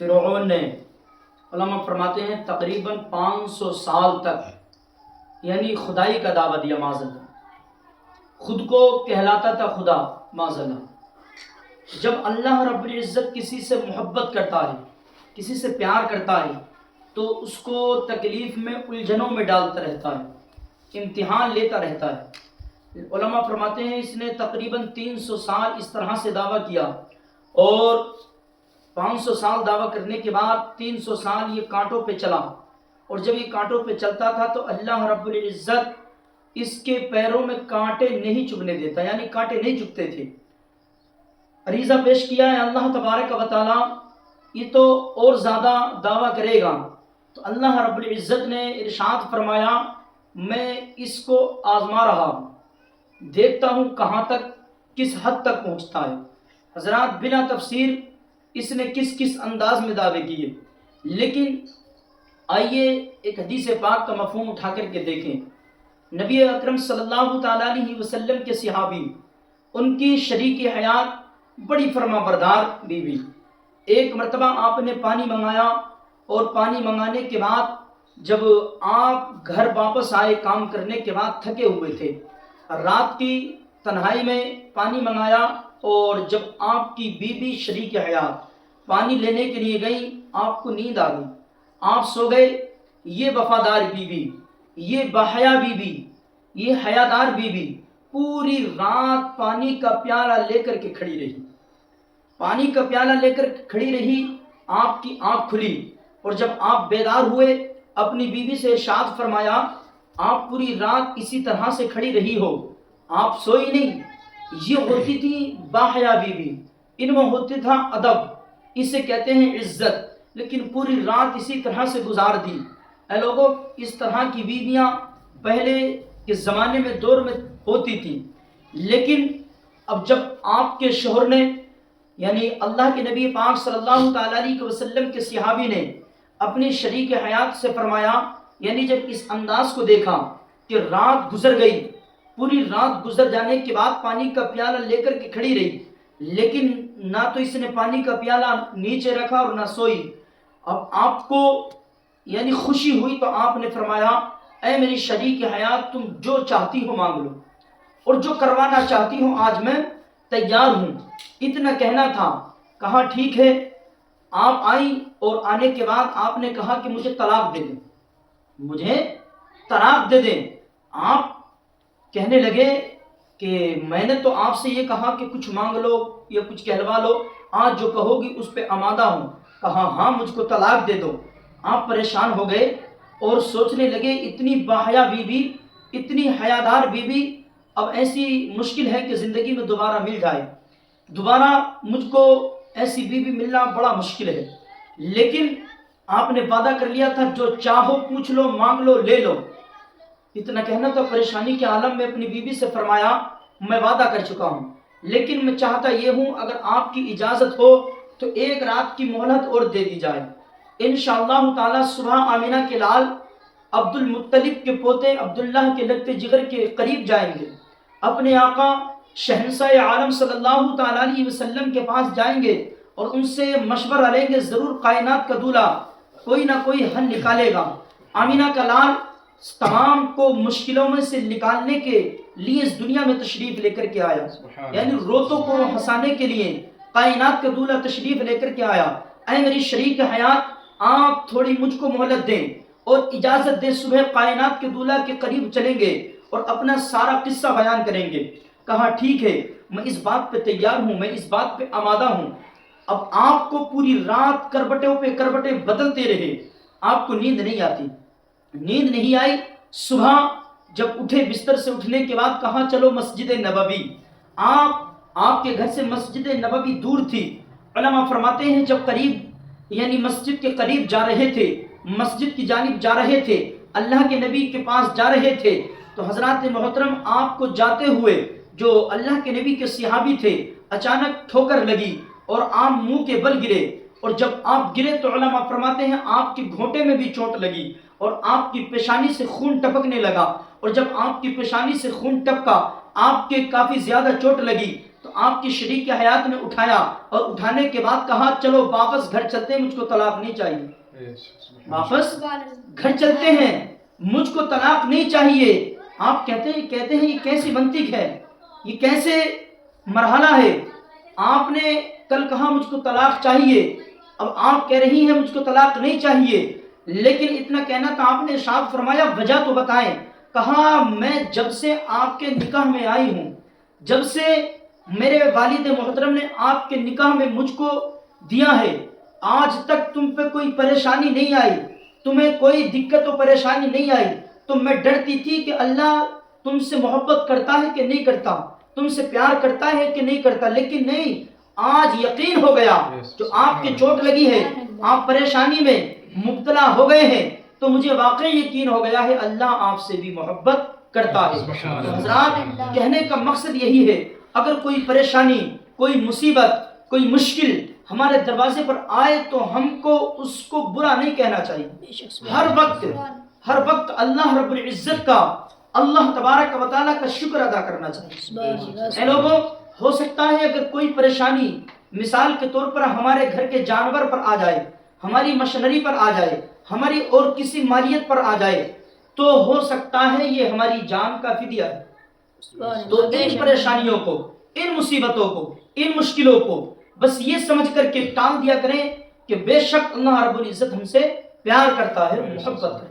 فرعون نے، علماء فرماتے ہیں تقریباً 500 سال تک یعنی خدائی کا دعویٰ دیا، معاذ اللہ، خود کو کہلاتا تھا خدا، معاذ اللہ۔ جب اللہ رب العزت کسی سے محبت کرتا ہے، کسی سے پیار کرتا ہے، تو اس کو تکلیف میں، الجھنوں میں ڈالتا رہتا ہے، امتحان لیتا رہتا ہے۔ علماء فرماتے ہیں اس نے تقریباً 300 سال اس طرح سے دعویٰ کیا، اور 500 سال دعویٰ کرنے کے بعد 300 سال یہ کانٹوں پہ چلا، اور جب یہ کانٹوں پہ چلتا تھا تو اللہ رب العزت اس کے پیروں میں کانٹے نہیں چبھنے دیتا، یعنی کانٹے نہیں چبھتے تھے۔ عریضہ پیش کیا ہے اللہ تبارک و تعالیٰ یہ تو اور زیادہ دعویٰ کرے گا، تو اللہ رب العزت نے ارشاد فرمایا میں اس کو آزما رہا ہوں، دیکھتا ہوں کہاں تک، کس حد تک پہنچتا ہے۔ حضرات بنا تفسیر اس نے کس کس انداز میں دعوے کیے، لیکن آئیے ایک حدیث پاک کا مفہوم اٹھا کر کے دیکھیں۔ نبی اکرم صلی اللہ تعالیٰ علیہ وسلم کے صحابی، ان کی شریک حیات بڑی فرما بردار بیوی، ایک مرتبہ آپ نے پانی منگایا، اور پانی منگانے کے بعد جب آپ گھر واپس آئے کام کرنے کے بعد تھکے ہوئے تھے، رات کی تنہائی میں پانی منگایا، اور جب آپ کی بیوی شریک حیات پانی لینے کے لیے گئی، آپ کو نیند آ گئی، آپ سو گئے۔ یہ وفادار بیوی، یہ باحیا بیوی، یہ حیادار بیوی پوری رات پانی کا پیالہ لے کر کے کھڑی رہی، پانی کا پیالہ لے کر کھڑی رہی۔ آپ کی آنکھ کھلی، اور جب آپ بیدار ہوئے اپنی بیوی سے ارشاد فرمایا آپ پوری رات اسی طرح سے کھڑی رہی ہو، آپ سوئی نہیں۔ یہ ہوتی تھی باحیا بیوی، ان میں ہوتی تھا ادب، اسے کہتے ہیں عزت، لیکن پوری رات اسی طرح سے گزار دی۔ اے لوگوں، اس طرح کی بیویاں پہلے کے زمانے میں دور میں ہوتی تھی، لیکن اب جب آپ کے شوہر نے، یعنی اللہ کے نبی پاک صلی اللہ تعالیٰ علیہ وسلم کے صحابی نے اپنی شریک حیات سے فرمایا، یعنی جب اس انداز کو دیکھا کہ رات گزر گئی، پوری رات گزر جانے کے بعد پانی کا پیالہ لے کر کے کھڑی رہی، لیکن نہ تو اس نے پانی کا پیالہ نیچے رکھا اور نہ سوئی۔ اب آپ کو یعنی خوشی ہوئی تو آپ نے فرمایا اے میری شریک حیات تم جو چاہتی ہو مانگ لو، اور جو کروانا چاہتی ہو آج میں تیار ہوں۔ اتنا کہنا تھا، کہا ٹھیک ہے۔ آپ آئیں، اور آنے کے بعد آپ نے کہا کہ مجھے طلاق دے دیں، مجھے طلاق دے دیں۔ آپ کہنے لگے کہ میں نے تو آپ سے یہ کہا کہ کچھ مانگ لو یا کچھ کہلوا لو، آج جو کہو گی اس پہ آمادہ ہوں۔ کہا ہاں مجھ کو طلاق دے دو۔ آپ پریشان ہو گئے اور سوچنے لگے اتنی باحیا بیوی، اتنی حیادار بیوی، اب ایسی مشکل ہے کہ زندگی میں دوبارہ مل جائے، دوبارہ مجھ کو ایسی بیوی ملنا بڑا مشکل ہے، لیکن آپ نے وعدہ کر لیا تھا جو چاہو پوچھ لو، مانگ لو، لے لو۔ اتنا کہنا تو پریشانی کے عالم میں اپنی بیوی سے فرمایا میں وعدہ کر چکا ہوں، لیکن میں چاہتا یہ ہوں اگر آپ کی اجازت ہو تو ایک رات کی مہلت اور دے دی جائے۔ انشاءاللہ تعالی صبح آمینہ کے لال عبد المطلب کے پوتے عبداللہ کے لگتے جگر کے قریب جائیں گے، اپنے آقا شہنشاہ عالم صلی اللہ تعالیٰ علیہ وسلم کے پاس جائیں گے، اور ان سے مشورہ لیں گے، ضرور کائنات کا دولہا کوئی نہ کوئی حل نکالے گا۔ آمینہ کا لال تمام کو مشکلوں میں سے نکالنے کے لیے اس دنیا میں تشریف لے کر کے آیا، یعنی روتوں کو ہنسانے کے لیے کائنات کا دولہا تشریف لے کر کے آیا۔ اے میری شریک حیات آپ تھوڑی مجھ کو مہلت دیں اور اجازت دیں، صبح کائنات کے دولہا کے قریب چلیں گے اور اپنا سارا قصہ بیان کریں گے۔ کہا ٹھیک ہے، میں اس بات پہ تیار ہوں، میں اس بات پہ آمادہ ہوں۔ اب آپ کو پوری رات کربٹوں پہ کربٹیں بدلتے رہے، آپ کو نیند نہیں آتی، نیند نہیں آئی۔ صبح جب اٹھے بستر سے اٹھنے کے بعد کہا چلو مسجد نبوی۔ آپ کے گھر سے مسجد نبوی دور تھی۔ علماء فرماتے ہیں جب قریب یعنی مسجد کے قریب جا رہے تھے، مسجد کی جانب جا رہے تھے، اللہ کے نبی کے پاس جا رہے تھے، تو حضرات محترم آپ کو جاتے ہوئے جو اللہ کے نبی کے صحابی تھے اچانک ٹھوکر لگی اور آپ منہ کے بل گرے، اور جب آپ گرے تو علماء فرماتے ہیں آپ کے گھوٹے میں بھی چوٹ لگی اور آپ کی پیشانی سے خون ٹپکنے لگا، اور جب آپ کی پیشانی سے خون ٹپکا، آپ کے کافی زیادہ چوٹ لگی، تو آپ کی شریک حیات نے اٹھایا اور اٹھانے کے بعد کہا چلو واپس گھر چلتے ہیں، مجھ کو طلاق نہیں چاہیے، واپس گھر چلتے ہیں، مجھ کو طلاق نہیں چاہیے. آپ کہتے ہیں یہ کیسی منطق ہے، یہ کیسے مرحلہ ہے؟ آپ نے کل کہا مجھ کو طلاق چاہیے، اب آپ کہہ رہی ہیں مجھ کو طلاق نہیں چاہیے. لیکن اتنا کہنا تھا، آپ نے ارشاد فرمایا وجہ تو بتائیں. کہا میں جب سے آپ کے نکاح میں آئی ہوں، جب سے میرے والد محترم نے آپ کے نکاح میں مجھ کو دیا ہے، آج تک تم پہ کوئی پریشانی نہیں آئی، تمہیں کوئی دقت و پریشانی نہیں آئی. تو میں ڈرتی تھی کہ اللہ تم سے محبت کرتا ہے کہ نہیں کرتا، تم سے پیار کرتا ہے کہ نہیں کرتا. لیکن نہیں، آج یقین ہو گیا، جو آپ کی چوٹ لگی ہے، آپ پریشانی میں مبتلا ہو گئے ہیں، تو مجھے واقعی یقین ہو گیا ہے اللہ آپ سے بھی محبت کرتا ہے. تو حضرات، کہنے کا مقصد یہی ہے، اگر کوئی پریشانی، کوئی مصیبت، کوئی مشکل ہمارے دروازے پر آئے تو ہم کو اس کو برا نہیں کہنا چاہیے. ہر وقت اللہ رب العزت کا، اللہ تبارک و تعالیٰ کا شکر ادا کرنا چاہیے. اے لوگوں، ہو سکتا ہے اگر کوئی پریشانی مثال کے طور پر ہمارے گھر کے جانور پر آ جائے، ہماری مشنری پر آ جائے، ہماری اور کسی مالیت پر آ جائے، تو ہو سکتا ہے یہ ہماری جان کا فدیہ ہے. تو ان پریشانیوں کو، ان مصیبتوں کو، ان مشکلوں کو بس یہ سمجھ کر کے ٹال دیا کریں کہ بے شک اللہ رب العزت ہم سے پیار کرتا ہے، محبت کرتا ہے.